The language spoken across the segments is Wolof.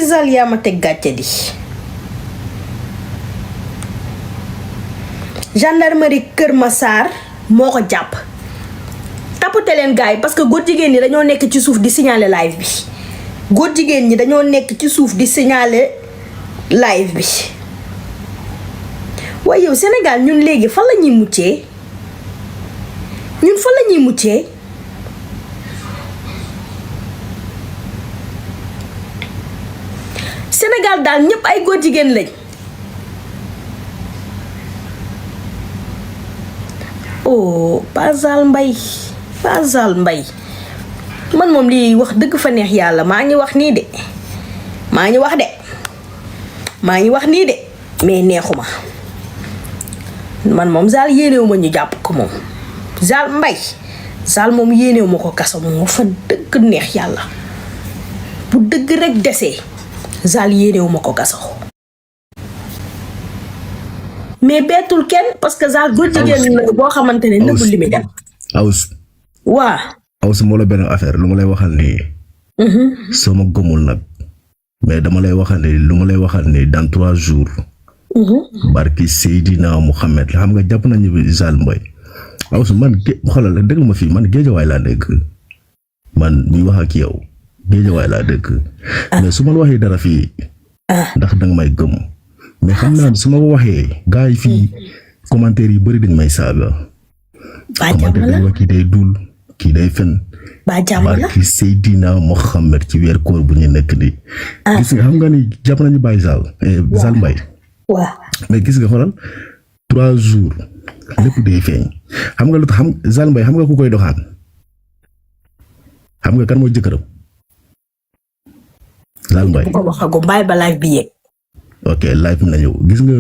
Zal yaa ma teg gàcce di gendarmerie Kër Massar moo ko jàpp tapote leen gars yi parce que góor jigéen ñi dañoo nekk ci suuf di signaler live bi góor jigéen ñi dañoo nekk ci suuf di signaler live bi waaye yow Sénégal ñun léegi fan la ñuy muccee ñun fan la ñuy muccee Sénégal daal ñëpp ay góor jigéen lañ oh Pazal Mbaye man moom lii wax dëgg fa neex yàlla maa ngi wax nii de maa ngi wax nii de mais neexuma man moom Zal yéenewu ma ñu jàpp ko moom Zal moom yéenewu ma ko kaso moom fa dëgg neex yàlla bu dëgg rek desee Zal yéenewu ma ko kaso mais bettul kenn parce que Zal góor jigéen la boo xamante ne nëbbu li muy dem waa Awsu moo la benn affaire lu ma lay waxal nii soo ma gëmul nag mais dama lay waxal ni lu ma lay waxal ni dans 3 jours barki Seydina Mouhamed xam nga jàpp nañu Zal Mbaye Awsu man xoolal déglu ma fii man Géejawaay laa dëkk man mi wax ak yow Géejawaay laa dëkk mais su ma la waxee dara fii ndax danga may gëm mais xam naa su ma ko waxee gars yi fii commentaire yi bëri dañ may saaga commentaire dañ wax kii day dul kii day fen barki Seydina Mouhamed ci weer koor bu ñu nekk ni gis nga xam nga ni jàpp nañu bàyyi Zal Mbaye mais gis nga xoolal 3 jours lépp day feeñ xam nga lu tax Zal Mbaye xam nga ku koy doxaan xam nga kan mooy jëkkëram Zal Mbaye ko waxago bàyyi ba live bi yegg ok live na ñëw gis nga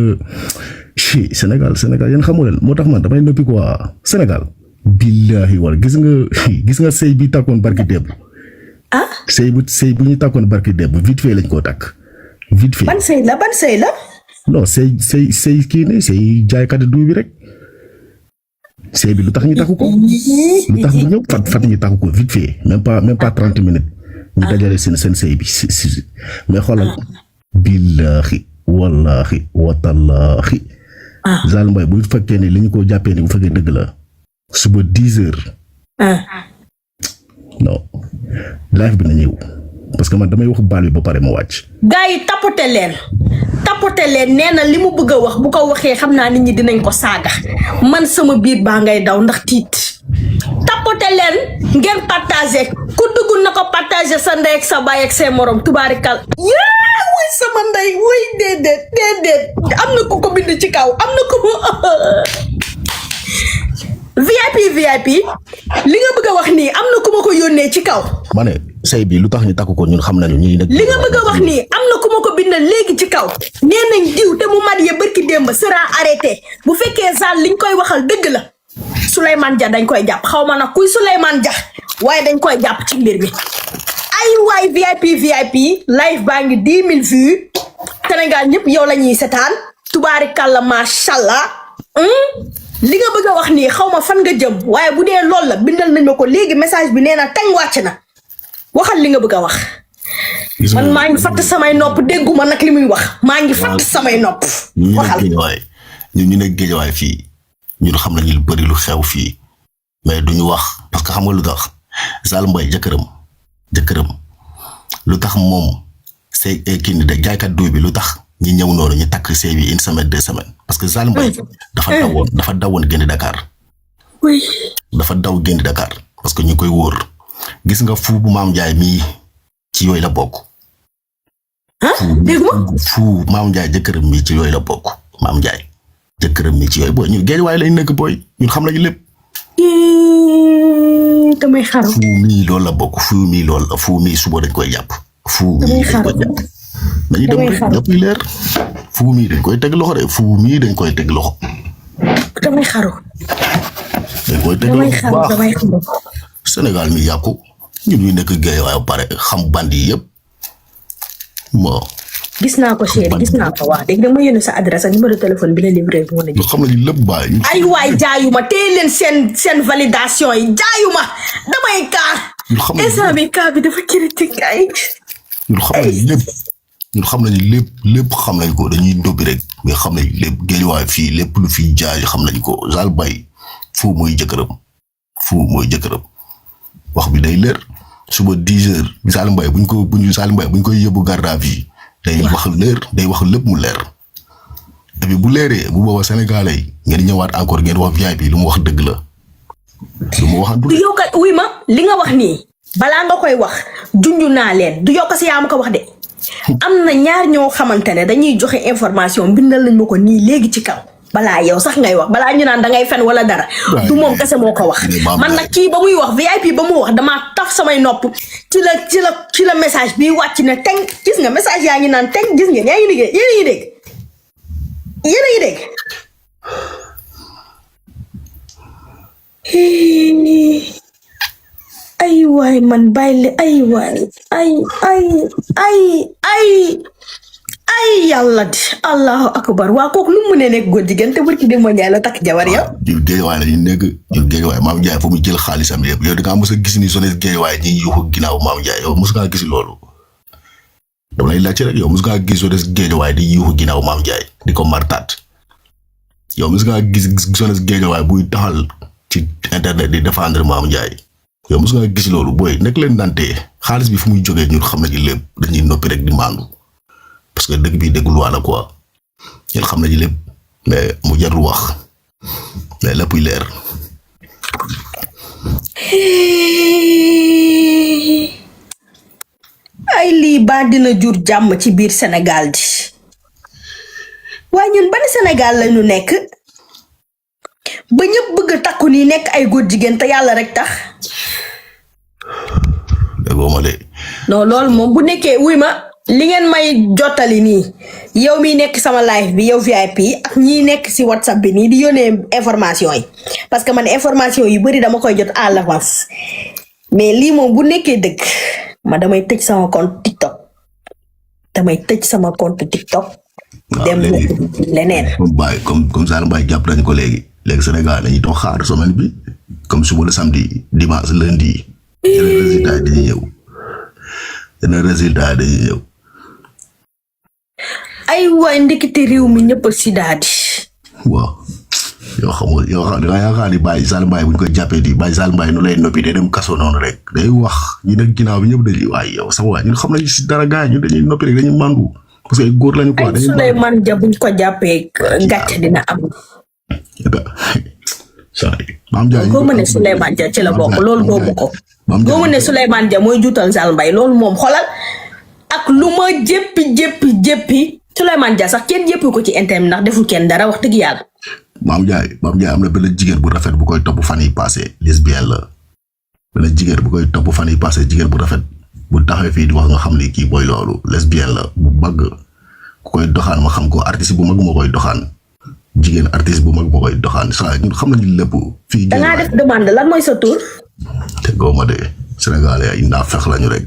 ci Sénégal yéen xamu leen moo tax man damay noppi quoi Sénégal billahi wala gis nga sëy bi tàkkoon barki démb sëy bu ñu tàkkoon barki démb vite fait lañ koo tàkk vite fait ban sëy la non sëy kii ne sëy jaaykat du bi rek sëy bi lu tax ñu takku ko lu tax bu ñëw fat ñu takku ko vite fait même pas 30 minutes ñu dajale seen sëy bi mais xoolal billahi wallahi watallahi Zal Mbaye bu fekkee ne li ñu ko jàppee ni bu fekkee dëgg la suba 10 heures non live bi na ñëw parce que man damay wax baal bi ba pare ma wàcc gars yi tapote leen nee na li mu bëgg a wax bu ko waxee xam naa nit ñi dinañ ko saaga man sama biir baa ngay daw ndax tiit tapote leen ngeen partagé ku dugg na ko partagé sa ndey ak sa baay ak say morom tubaarikal wuy sama ndey wuy déedéet am na ku ko bind ci kaw am na ko VIP li nga bëgg a wax nii am na ku ma ko yónnee ci kaw ma ne sëy bi lu tax ñu takku ko ñun xam nañu ñi nag li nga bëgg a wax nii am na ku ma ko bindal léegi ci kaw nee nañ diw te mu marié barki démb sera arrêté bu fekkee Zal liñ koy waxal dëgg la Souleymane Dia dañ koy jàpp xaw ma nag kuy Souleymane Dia waaye dañ koy jàpp ci mbir mi ay waay VIP live baa ngi 10 000 vues Sénégal ñëpp yow la ñuy setaan tubaarikàlla machallah li nga bëgg a wax nii xaw ma fan nga jëm waaye bu dee loolu la bindal nañ ma ko léegi message bi nee na tañ wàcc na waxal li nga bëgg a wax man maa ngi fatt samay nopp dégguma nag li muy wax maa ngi fatt samay nopp waxal ñu nekk Géejawaay fii ñun xam nañu lu bëri lu xew fii mais duñu wax parce que xam nga lu tax Zal Mbaye jëkkëram lu tax moom c'est kii ni de jaaykat duy bi lu tax ñi ñëw noonu ñu takk sëy bi 1 semaine 2 semaines parce que Zal Mbaye dafa dawoon génn Dakar dafa daw génn Dakar parce que ñu koy wóor gis nga fu bu Maam Njaay mii ci yooyu la bokk fu Maam Njaay jëkkëram mii ci yooyu la bokk Maam Njaay jëkkëram mii ci yooyu booy ñun Géejawaay lañ nekk booy ñun xam nañu lépp damay xaru fu mii loolu la bokk fu mii suba dañ koy jàpp fu mii dañ koy jàpp dañuy dem rek lépp leer fu mii dañ koy teg loxo de fu mii dañ koy teg loxo damay xaru dañ koy teg loxo baax Sénégal mi yàqu ñun ñu nekk Géejawaay ba pare xam bandi yi yëpp bon gis naa ko chéri gis naa ko wax dégg nga ma yónnee sa adresse ak numéro téléphone bi la livré bi mën a xam nañu lépp baay ay waay jaayuma téye leen seen validation yi jaayuma damay kaa instant bi kaa bi dafa critique ay ñu xam nañu lépp ñun xam nañu lépp xam nañ ko dañuy ndóbbi rek mais xam nañ lépp Guédiawaye fii lépp lu fi jaay xam nañ ko Zal Mbaye fu mooy jëkkëram wax bi day leer suba 10h Zal Mbaye buñ koy yóbbu garde à vue day wax leer day wax lépp mu leer et puis bu leeree bu booba Sénégalais yi ngeen ñëwaat encore ngeen wax VIP lu mu wax dëgg la lu mu wax du yow kat wuy ma li nga wax nii balaa nga koy wax junju naa leen du yow kasi yaa ma ko wax de am na ñaar ñoo xamante ne dañuy joxe information bindal nañ ma ko nii léegi ci kaw balaa yow sax ngay wax balaa ñu naan dangay fen wala dara du moom kese moo ko wax man nag kii ba muy wax VIP ba mu wax damaa taf samay nopp ci la message bi wàcc ne teng gis nga message yaa ngi naan teng gis ngeen yaa ngi liggéey yéen a ngi dégg ay waay man bàyyi ay waay ay yàlla di allahu akbar waa kooku nu mu mënee nekk góor jigéen te barki dem Ndiaye la takk jabar yow. Guédiawaye la ñu nekk ñun Guédiawaye Mame Ndiaye fa mu jël xaalisam yëpp yow da ngaa mos a gis ni jeunesse Guédiawaye ñi yuuxu ginnaaw Mame Ndiaye yow mos ngaa gis loolu dama lay laajte rek yow mos ngaa gis jeunesse Guédiawaye di yuuxu ginnaaw Mame Ndiaye di ko martaat yow mos ngaa gis jeunesse Guédiawaye buy taxal ci internet di défendre Mame Ndiaye yow mos ngaa gis loolu booy nekk leen dante xaalis bi fu muy jógee ñun xam nañu lépp dañuy noppi rek di maandu parce que dëgg bi déggul waa la quoi ñun xam nañu lépp mais mu jarul wax mais lépp leer. ay lii ba dina jur jàmm ci biir Sénégal di waaye ñun ban Sénégal lañu nekk ba ñëpp bëgg a takku nii nekk ay góor jigéen te yàlla rek tax. déggoo ma de. non loolu moom bu nekkee wuy ma li ngeen may jottali nii yow mi nekk sama live bi yow VIP ak ñii nekk si WhatsApp bi nii di yónnee information yi parce que man information yu bari dama koy jot à l'avance mais lii moom bu nekkee dëgg ma damay tëj sama compte TikTok dem leneen. comme Zal Mbaye jàpp nañu ko léegi Sénégal dañuy toog xaar semaine bi comme suba le samedi dimanche lundi yeneen résultat dañuy ñëw. ay waay ndekete réew mi ñëpp si daadi. waaw yoo xam nga yaakaar ni Baye Zal Mbaye buñ ko jàppee di Baye Zal Mbaye nu lay noppi day dem kaso noonu rek day wax ñi nekk ginnaaw bi ñëpp dañuy waaye yow sax waay ñun xam nañu si dara gars ñu dañuy noppi rek dañuy mandu parce que góor lañu quoi. dañuy Souleymane Dia buñ ko jàppee gàcce dina am. Mame Ndiaye boo mënee Souleymane Dia ci la bokk loolu boobu ko. boo mënee Souleymane Dia mooy juutal Zal Mbaye loolu moom xolal ak lu ma jéppi Souleymane Dia sax kenn jéppi ko ci internet ndax deful kenn dara wax dëgg yàlla. Mame Ndiaye am na benn jigéen bu rafet bu koy topp fan yi passé lesbienne la benn jigéen bu koy topp fan yi passé jigéen bu rafet bu taxawee fii di wax nga xam ni kii booy loolu lesbienne la bu bëgg ku koy doxaan ma xam ko artiste bu mag moo koy doxaan jigéen artiste bu mag moo koy doxaan saa ñun xam nañu lépp. fii da ngaa def demande lan mooy sa tur. te góoma de Sénégalais ay naa fex lañu rek.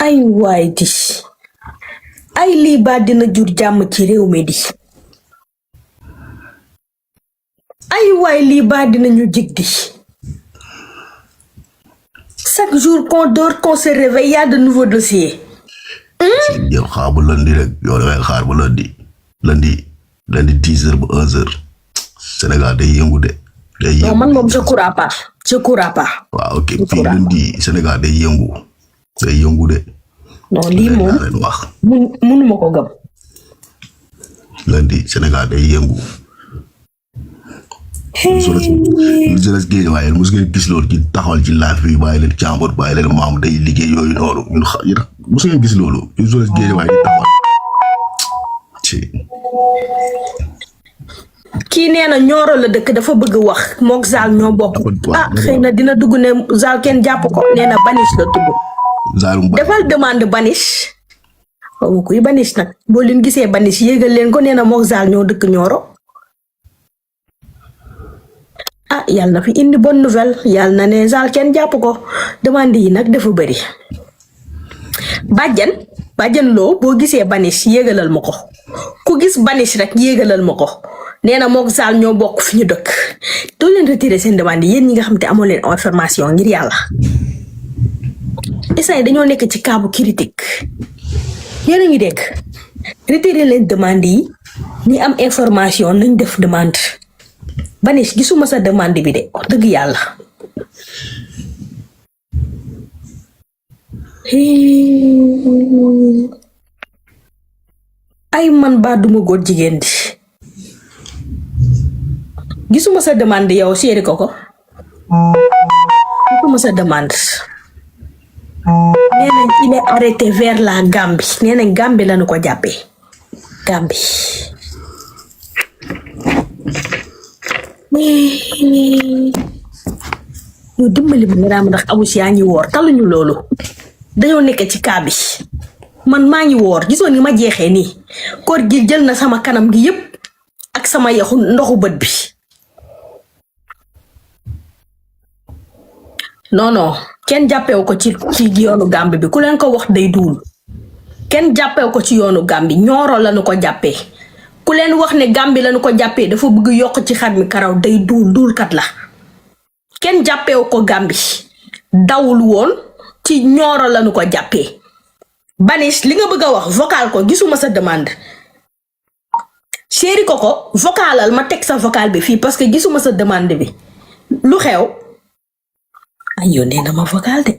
ay waay di ay lii ba dina jur jàmm ci réew mi di ay waay lii ba dina ñu jig di chaque jour qu'on dort qu'on se réveille y a de nouveaux dossiers. yow xaar ba lundi rek yow dangay xaar ba lundi 10h ba 11h Sénégal day yëngu de. non man moom je crois pas. waaw ok fii lundi Sénégal day yëngu de. non lii moom mënuma ko gëm. lundi Sénégal day yëngu. lu jeunesse Guédiawaye mos ngeen gis loolu ci taxawal ci laaf bi bàyyi leen càmbur bàyyi leen maam day liggéey yooyu noonu ñun mos ngeen gis loolu lu jeunesse Guédiawaye di taxawal ci. kii nee na Nioro la dëkk dafa bëgg wax mook Zal ñoo bokk. xëy na dina dugg ne Zal kenn jàpp ko nee na Banish la tudd. defal demande Banish. waaw kuy Banish nag boo leen gisee Banish yéegal leen ko nee na mook Zal ñoo dëkk Nioro. yàlla na fi indi bonne nouvelle yàlla na ne Zal kenn jàpp ko demande yi nag dafa bëri. bàjjan loo boo gisee Banish yéegalal ma ko ku gis Banish rek yéegalal ma ko nee na mook Zal ñoo bokk fi ñu dëkk doo leen retirer seen demande yéen ñi nga xam te amoo leen information ngir yàlla instant dañoo nekk ci cas bu critique yéen a ngi dégg retirer leen demande yi ñi am information nañ def demande Banis gisuma sa demande bi de wax dëgg yàlla ay man ba duma góor jigéen di gisuma sa demande yow Chéri Coco gisuma sa demande nee nañ il est arrêté vers la Gambie nee nañ Gambie lañu ko jàppee Gambie ñu dimbali ma nga daam ndax Abouss yaa ngi woor taluñu loolu dañoo nekk ci kaa bi man maa ngi woor gisoon ni ma jeexee nii koor gi jël na sama kanam gi yépp ak sama yaxu ndoxu bët bi non kenn jàppewu ko ci yoonu Gàmbi bi ku leen ko wax day duul kenn jàppewu ko ci yoonu Gàmbi ñooro lañu ko jàppee ku leen wax ne Gàmbi lañu ko jàppee dafa bëgg yokk ci xar mi karaw day duulkat la kenn jàppewu ko Gàmbi dawul woon ci ñooro lañu ko jàppee Banis li nga bëgg a wax vocal ko gisuma sa demande Chéri Coco vocalal ma teg sa vocal bi fii parce que gisuma sa demande bi lu xew ay yónnee na ma vocal de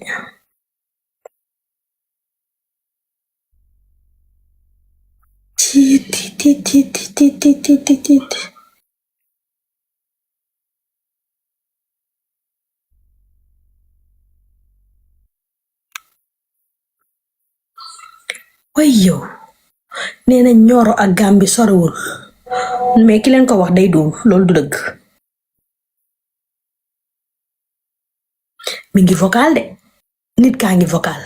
way yow nee na Nioro ak Gàmbi sorewul mais ki leen ko wax day duum loolu du dëgg mi ngi vocal de nit kaa ngi vocal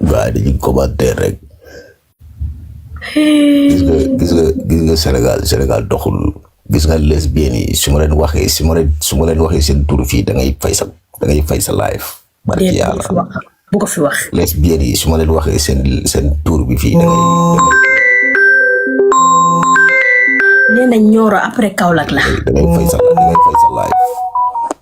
gaa dañuy commentaire rek gis nga Sénégal doxul gis nga lesbiennes yi su ma leen waxee seen tur fii da ngay fay sa live barki yàlla bu ko fi wax lesbiennes yi su ma leen waxee seen tur bi fii da ngay nee na Nioro après Kaolack la da ngay fay sa live